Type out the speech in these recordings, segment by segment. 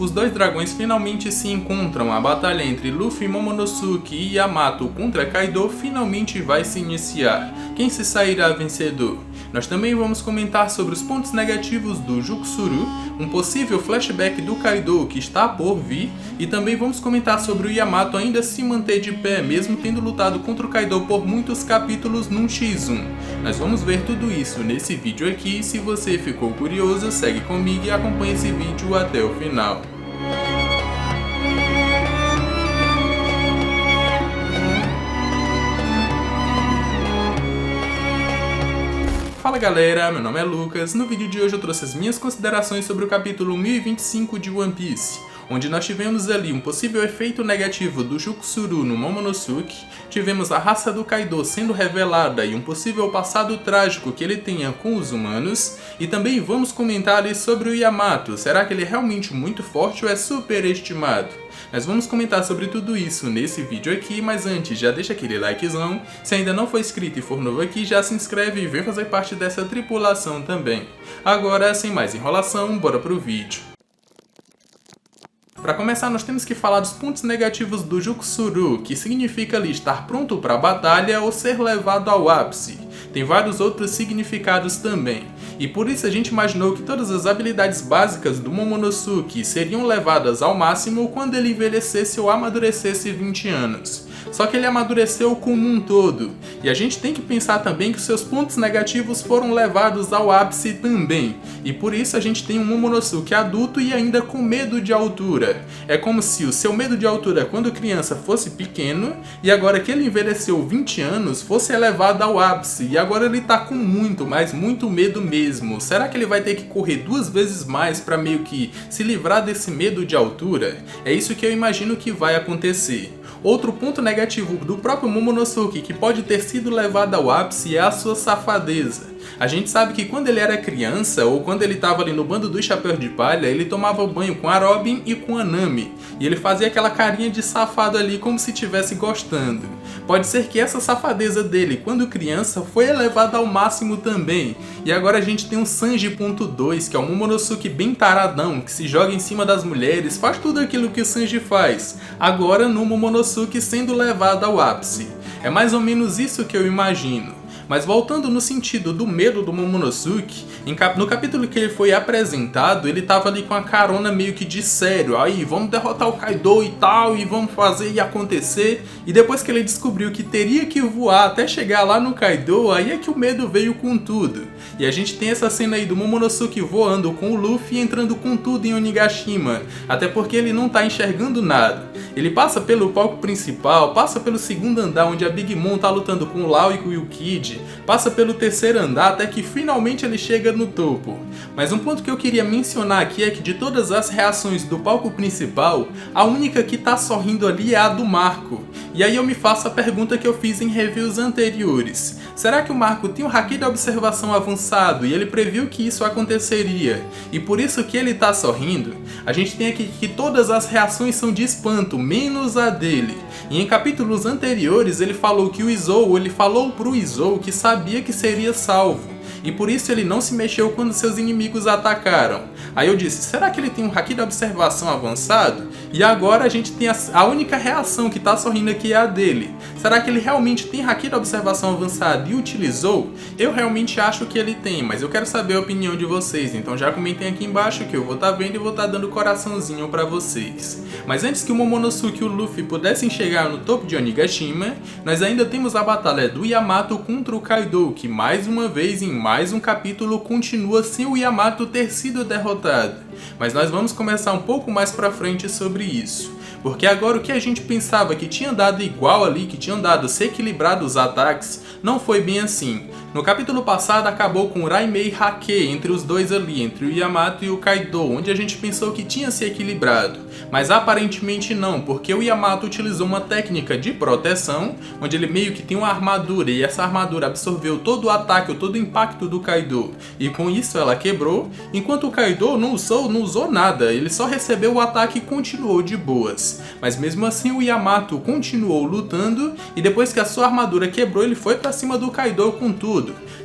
os dois dragões finalmente se encontram, a batalha entre Luffy, Momonosuke e Yamato contra Kaido finalmente vai se iniciar. Quem se sairá vencedor? Nós também vamos comentar sobre os pontos negativos do Juksuru, um possível flashback do Kaido que está por vir, e também vamos comentar sobre o Yamato ainda se manter de pé, mesmo tendo lutado contra o Kaido por muitos capítulos num X1. Nós vamos ver tudo isso nesse vídeo aqui, se você ficou curioso, segue comigo e acompanhe esse vídeo até o final. Fala galera, meu nome é Lucas. No vídeo de hoje eu trouxe as minhas considerações sobre o capítulo 1025 de One Piece, onde nós tivemos ali um possível efeito negativo do Juksuru no Momonosuke, tivemos a raça do Kaido sendo revelada e um possível passado trágico que ele tenha com os humanos, e também vamos comentar ali sobre o Yamato. Será que ele é realmente muito forte ou é superestimado? Nós vamos comentar sobre tudo isso nesse vídeo aqui, mas antes já deixa aquele likezão, se ainda não for inscrito e for novo aqui já se inscreve e vem fazer parte dessa tripulação também. Agora, sem mais enrolação, bora pro vídeo. Para começar, nós temos que falar dos pontos negativos do Juksuru, que significa ali estar pronto para a batalha ou ser levado ao ápice. Tem vários outros significados também, e por isso a gente imaginou que todas as habilidades básicas do Momonosuke seriam levadas ao máximo quando ele envelhecesse ou amadurecesse 20 anos. Só que ele amadureceu como um todo, e a gente tem que pensar também que os seus pontos negativos foram levados ao ápice também, e por isso a gente tem um Momonosuke adulto e ainda com medo de altura. É como se o seu medo de altura quando criança fosse pequeno, e agora que ele envelheceu 20 anos fosse elevado ao ápice, e agora ele tá com muito, mas muito medo mesmo. Será que ele vai ter que correr 2 vezes mais para meio que se livrar desse medo de altura? É isso que eu imagino que vai acontecer. Outro ponto negativo do próprio Momonosuke que pode ter sido levado ao ápice é a sua safadeza. A gente sabe que quando ele era criança, ou quando ele estava ali no bando dos Chapéus de Palha, ele tomava banho com a Robin e com a Nami, e ele fazia aquela carinha de safado ali como se estivesse gostando. Pode ser que essa safadeza dele, quando criança, foi elevada ao máximo também, e agora a gente tem um Sanji.2, que é um Momonosuke bem taradão, que se joga em cima das mulheres, faz tudo aquilo que o Sanji faz, agora no Momonosuke sendo levado ao ápice. É mais ou menos isso que eu imagino. Mas voltando no sentido do medo do Momonosuke, no capítulo que ele foi apresentado, ele tava ali com a carona meio que de sério, aí vamos derrotar o Kaido e tal, e vamos fazer e acontecer, e depois que ele descobriu que teria que voar até chegar lá no Kaido, aí é que o medo veio com tudo. E a gente tem essa cena aí do Momonosuke voando com o Luffy e entrando com tudo em Onigashima, até porque ele não tá enxergando nada. Ele passa pelo palco principal, passa pelo segundo andar onde a Big Mom tá lutando com o Law e o Kid, passa pelo terceiro andar até que finalmente ele chega no topo. Mas um ponto que eu queria mencionar aqui é que de todas as reações do palco principal, a única que tá sorrindo ali é a do Marco. E aí eu me faço a pergunta que eu fiz em reviews anteriores. Será que o Marco tem um haki de observação avançado e ele previu que isso aconteceria, e por isso que ele tá sorrindo? A gente tem aqui que todas as reações são de espanto, menos a dele. E em capítulos anteriores ele falou que o Izou, ele falou pro Izou que sabia que seria salvo, e por isso ele não se mexeu quando seus inimigos atacaram. Aí eu disse, será que ele tem um haki de observação avançado? E agora a gente tem a única reação que tá sorrindo aqui é a dele. Será que ele realmente tem haki de observação avançado e utilizou? Eu realmente acho que ele tem, mas eu quero saber a opinião de vocês, então já comentem aqui embaixo que eu vou estar vendo e vou estar dando coraçãozinho pra vocês. Mas antes que o Momonosuke e o Luffy pudessem chegar no topo de Onigashima, nós ainda temos a batalha do Yamato contra o Kaido, que mais uma vez em mais um capítulo continua sem o Yamato ter sido derrotado. Mas nós vamos conversar um pouco mais pra frente sobre isso. Porque agora o que a gente pensava que tinha dado igual ali, que tinham dado se equilibrado os ataques, não foi bem assim. No capítulo passado acabou com Raimei Hake entre os dois ali, entre o Yamato e o Kaido, onde a gente pensou que tinha se equilibrado, mas aparentemente não, porque o Yamato utilizou uma técnica de proteção, onde ele meio que tem uma armadura, e essa armadura absorveu todo o ataque, todo o impacto do Kaido, e com isso ela quebrou, enquanto o Kaido não usou nada, ele só recebeu o ataque e continuou de boas. Mas mesmo assim o Yamato continuou lutando, e depois que a sua armadura quebrou, ele foi pra cima do Kaido com tudo.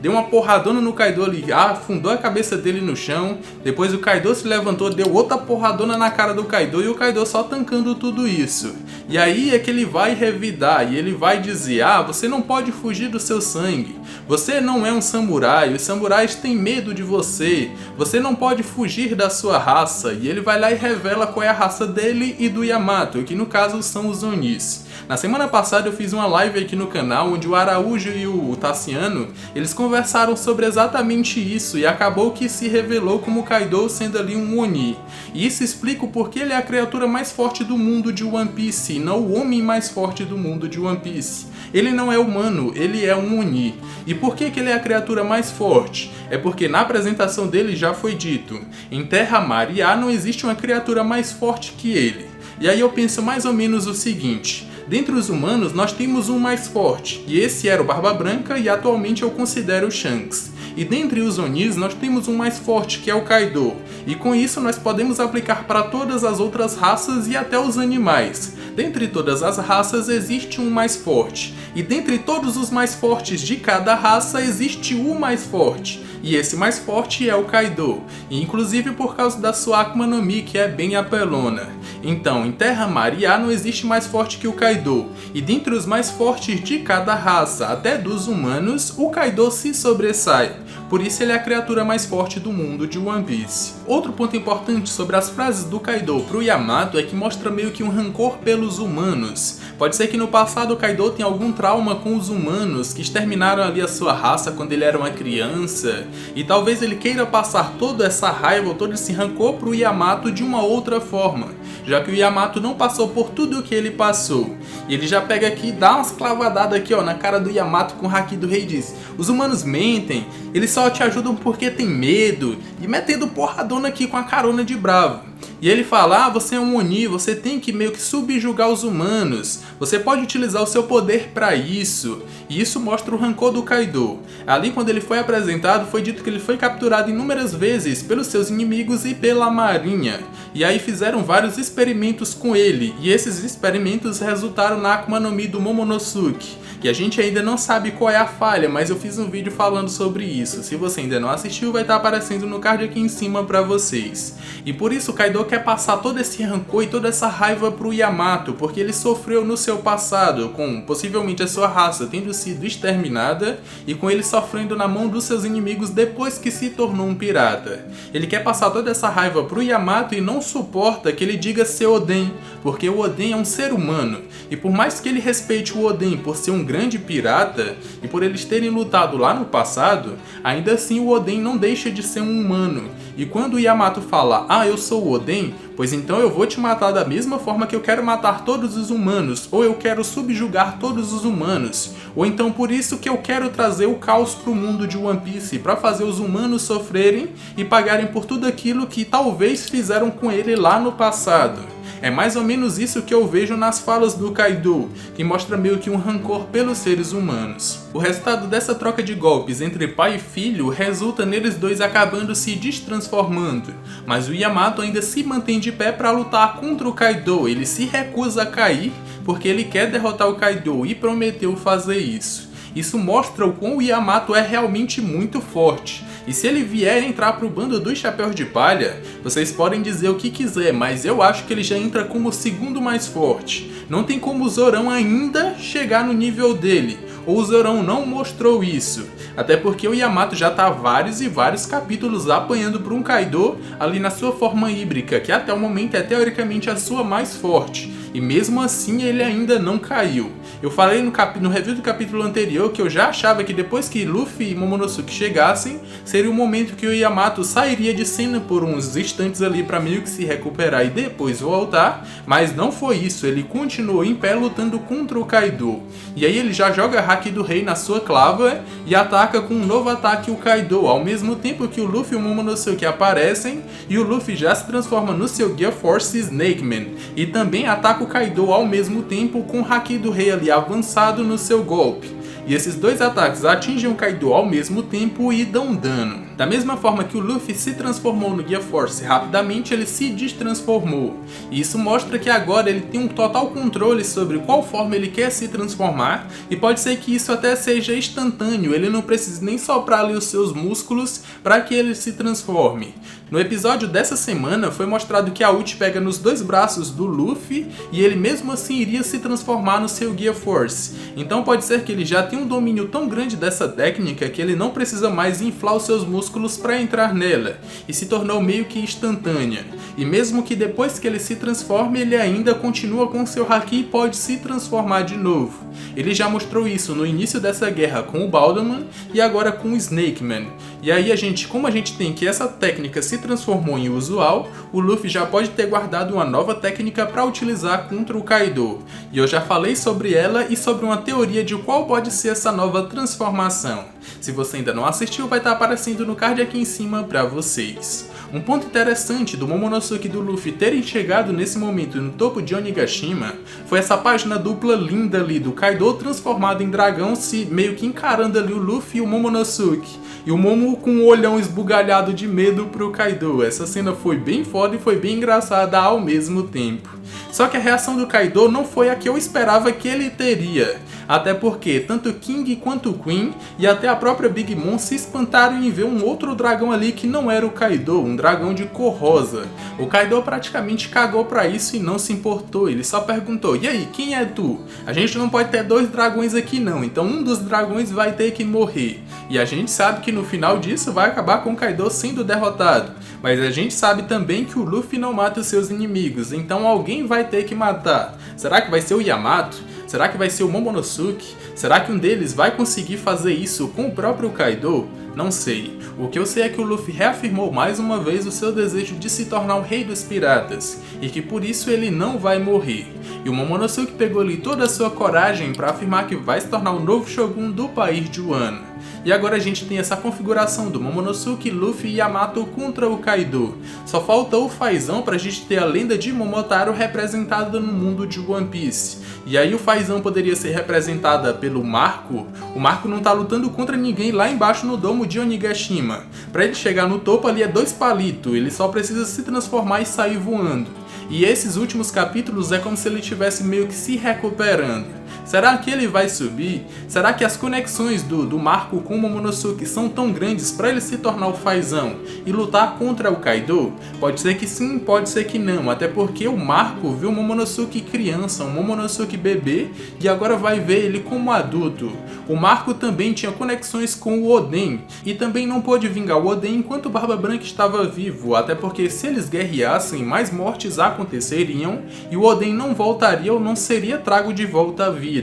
deu uma porradona no Kaido ali, afundou a cabeça dele no chão. Depois o Kaido se levantou, deu outra porradona na cara do Kaido e o Kaido só tancando tudo isso. E aí é que ele vai revidar e ele vai dizer: você não pode fugir do seu sangue, você não é um samurai, os samurais têm medo de você, você não pode fugir da sua raça. E ele vai lá e revela qual é a raça dele e do Yamato, que no caso são os Onis. Na semana passada eu fiz uma live aqui no canal onde o Araújo e o Tassiano, eles conversaram sobre exatamente isso e acabou que se revelou como o Kaido sendo ali um Oni. E isso explica o porquê ele é a criatura mais forte do mundo de One Piece, e não o homem mais forte do mundo de One Piece. Ele não é humano, ele é um Oni. E por que ele é a criatura mais forte? É porque na apresentação dele já foi dito: em terra, mar e ar não existe uma criatura mais forte que ele. E aí eu penso mais ou menos o seguinte: dentre os humanos nós temos um mais forte, e esse era o Barba Branca e atualmente eu considero o Shanks. E dentre os Onis nós temos um mais forte, que é o Kaido, e com isso nós podemos aplicar para todas as outras raças e até os animais. Dentre todas as raças existe um mais forte, e dentre todos os mais fortes de cada raça existe o mais forte, e esse mais forte é o Kaido, e inclusive por causa da sua Akuma no Mi, que é bem apelona. Então, em terra, mar e ar não existe mais forte que o Kaido, e dentre os mais fortes de cada raça, até dos humanos, o Kaido se sobressai. Por isso ele é a criatura mais forte do mundo de One Piece. Outro ponto importante sobre as frases do Kaido pro Yamato é que mostra meio que um rancor pelos humanos. Pode ser que no passado o Kaido tenha algum trauma com os humanos que exterminaram ali a sua raça quando ele era uma criança, e talvez ele queira passar toda essa raiva, todo esse rancor pro Yamato de uma outra forma, já que o Yamato não passou por tudo o que ele passou. E ele já pega aqui e dá umas clavadadas aqui na cara do Yamato com o Haki do Rei e diz: os humanos mentem, eles só te ajudam porque tem medo, e metendo porradona aqui com a carona de bravo. E ele fala: você é um Oni, você tem que meio que subjugar os humanos, você pode utilizar o seu poder para isso. E isso mostra o rancor do Kaido. Ali quando ele foi apresentado foi dito que ele foi capturado inúmeras vezes pelos seus inimigos e pela marinha. E aí fizeram vários experimentos com ele, e esses experimentos resultaram na Akuma no Mi do Momonosuke, que a gente ainda não sabe qual é a falha, mas eu fiz um vídeo falando sobre isso. Se você ainda não assistiu, vai estar aparecendo no card aqui em cima para vocês. E por isso o Kaido quer passar todo esse rancor e toda essa raiva pro Yamato, porque ele sofreu no seu passado, com possivelmente a sua raça tendo sido exterminada, e com ele sofrendo na mão dos seus inimigos depois que se tornou um pirata. Ele quer passar toda essa raiva pro Yamato e não suporta que ele diga ser Oden, porque o Oden é um ser humano, e por mais que ele respeite o Oden por ser um grande pirata, e por eles terem lutado lá no passado, ainda assim o Oden não deixa de ser um humano. E quando o Yamato fala: eu sou o Oden, pois então eu vou te matar da mesma forma que eu quero matar todos os humanos, ou eu quero subjugar todos os humanos, ou então por isso que eu quero trazer o caos pro mundo de One Piece, para fazer os humanos sofrerem e pagarem por tudo aquilo que talvez fizeram com ele lá no passado. É mais ou menos isso que eu vejo nas falas do Kaido, que mostra meio que um rancor pelos seres humanos. O resultado dessa troca de golpes entre pai e filho resulta neles dois acabando se destransformando, mas o Yamato ainda se mantém de pé para lutar contra o Kaido. Ele se recusa a cair porque ele quer derrotar o Kaido e prometeu fazer isso. Isso mostra o quão o Yamato é realmente muito forte. E se ele vier entrar pro bando dos Chapéus de Palha, vocês podem dizer o que quiser, mas eu acho que ele já entra como o segundo mais forte. Não tem como o Zorão ainda chegar no nível dele, ou o Zorão não mostrou isso. Até porque o Yamato já tá há vários e vários capítulos apanhando por um Kaido ali na sua forma híbrida, que até o momento é teoricamente a sua mais forte. E mesmo assim ele ainda não caiu. Eu falei no review do capítulo anterior que eu já achava que depois que Luffy e Momonosuke chegassem, seria o momento que o Yamato sairia de cena por uns instantes ali para meio que se recuperar e depois voltar, mas não foi isso, ele continuou em pé lutando contra o Kaido. E aí ele já joga Haki do Rei na sua clava e ataca com um novo ataque o Kaido, ao mesmo tempo que o Luffy e o Momonosuke aparecem, e o Luffy já se transforma no seu Gear Force Snake Man, e também ataca o Kaido ao mesmo tempo com o Haki do Rei ali avançado no seu golpe. E esses dois ataques atingem o Kaido ao mesmo tempo e dão dano. Da mesma forma que o Luffy se transformou no Gear Force rapidamente, ele se destransformou. E isso mostra que agora ele tem um total controle sobre qual forma ele quer se transformar, e pode ser que isso até seja instantâneo, ele não precisa nem soprar ali os seus músculos para que ele se transforme. No episódio dessa semana foi mostrado que a ult pega nos dois braços do Luffy e ele mesmo assim iria se transformar no seu Gear Force. Então pode ser que ele já tenha um domínio tão grande dessa técnica que ele não precisa mais inflar os seus músculos para entrar nela, e se tornou meio que instantânea. E mesmo que depois que ele se transforme, ele ainda continua com seu Haki e pode se transformar de novo. Ele já mostrou isso no início dessa guerra com o Baldaman e agora com o Snakeman. E aí como a gente tem que essa técnica se transformou em usual, o Luffy já pode ter guardado uma nova técnica para utilizar contra o Kaido. E eu já falei sobre ela e sobre uma teoria de qual pode ser essa nova transformação. Se você ainda não assistiu, vai estar aparecendo no card aqui em cima para vocês. Um ponto interessante do Momonosuke e do Luffy terem chegado nesse momento no topo de Onigashima foi essa página dupla linda ali do Kaido transformado em dragão, se meio que encarando ali o Luffy e o Momonosuke. E o Momo com um olhão esbugalhado de medo pro Kaido. Essa cena foi bem foda e foi bem engraçada ao mesmo tempo. Só que a reação do Kaido não foi a que eu esperava que ele teria. Até porque tanto King quanto Queen e até a própria Big Mom se espantaram em ver um outro dragão ali que não era o Kaido, um dragão de cor rosa. O Kaido praticamente cagou pra isso e não se importou, ele só perguntou: "E aí, quem é tu? A gente não pode ter dois dragões aqui não, então um dos dragões vai ter que morrer." E a gente sabe que no final disso vai acabar com o Kaido sendo derrotado. Mas a gente sabe também que o Luffy não mata os seus inimigos, então alguém vai ter que matar. Será que vai ser o Yamato? Será que vai ser o Momonosuke? Será que um deles vai conseguir fazer isso com o próprio Kaido? Não sei. O que eu sei é que o Luffy reafirmou mais uma vez o seu desejo de se tornar o rei dos piratas, e que por isso ele não vai morrer. E o Momonosuke pegou ali toda a sua coragem para afirmar que vai se tornar o novo Shogun do país de Wano. E agora a gente tem essa configuração do Momonosuke, Luffy e Yamato contra o Kaido. Só faltou o Fazão pra gente ter a lenda de Momotaro representada no mundo de One Piece. E aí o Fazão poderia ser representada pelo Marco. O Marco não tá lutando contra ninguém lá embaixo no domo de Onigashima. Pra ele chegar no topo ali é 2 palitos, ele só precisa se transformar e sair voando. E esses últimos capítulos é como se ele estivesse meio que se recuperando. Será que ele vai subir? Será que as conexões do Marco com o Momonosuke são tão grandes para ele se tornar o Fazão e lutar contra o Kaido? Pode ser que sim, pode ser que não, até porque o Marco viu o Momonosuke criança, um Momonosuke bebê, e agora vai ver ele como adulto. O Marco também tinha conexões com o Oden, e também não pôde vingar o Oden enquanto o Barba Branca estava vivo, até porque se eles guerreassem, mais mortes aconteceriam, e o Oden não voltaria ou não seria trago de volta à vida.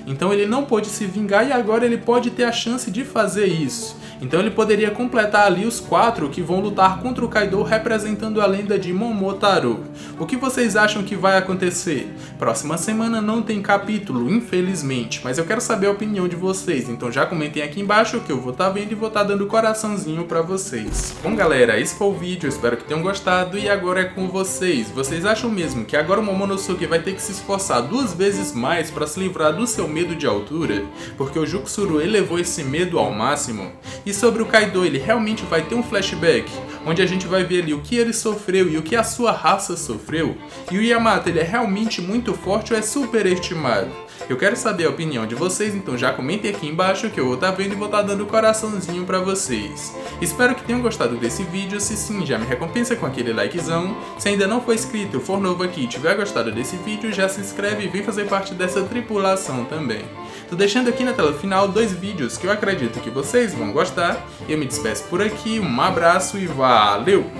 Então ele não pôde se vingar e agora ele pode ter a chance de fazer isso. Então ele poderia completar ali os 4 que vão lutar contra o Kaido representando a lenda de Momotaro. O que vocês acham que vai acontecer? Próxima semana não tem capítulo, infelizmente, mas eu quero saber a opinião de vocês, então já comentem aqui embaixo que eu vou estar vendo e vou estar dando coraçãozinho pra vocês. Bom galera, esse foi o vídeo, eu espero que tenham gostado e agora é com vocês. Vocês acham mesmo que agora o Momonosuke vai ter que se esforçar 2 vezes mais pra se livrar do seu medo de altura? Porque o Juksuru elevou esse medo ao máximo? E sobre o Kaido, ele realmente vai ter um flashback, onde a gente vai ver ali o que ele sofreu e o que a sua raça sofreu? E o Yamato, ele é realmente muito forte ou é superestimado? Eu quero saber a opinião de vocês, então já comentem aqui embaixo que eu vou estar vendo e vou estar dando coraçãozinho pra vocês. Espero que tenham gostado desse vídeo, se sim, já me recompensa com aquele likezão. Se ainda não for inscrito ou for novo aqui e tiver gostado desse vídeo, já se inscreve e vem fazer parte dessa tripulação também. Tô deixando aqui na tela final 2 vídeos que eu acredito que vocês vão gostar. Eu me despeço por aqui, um abraço e valeu!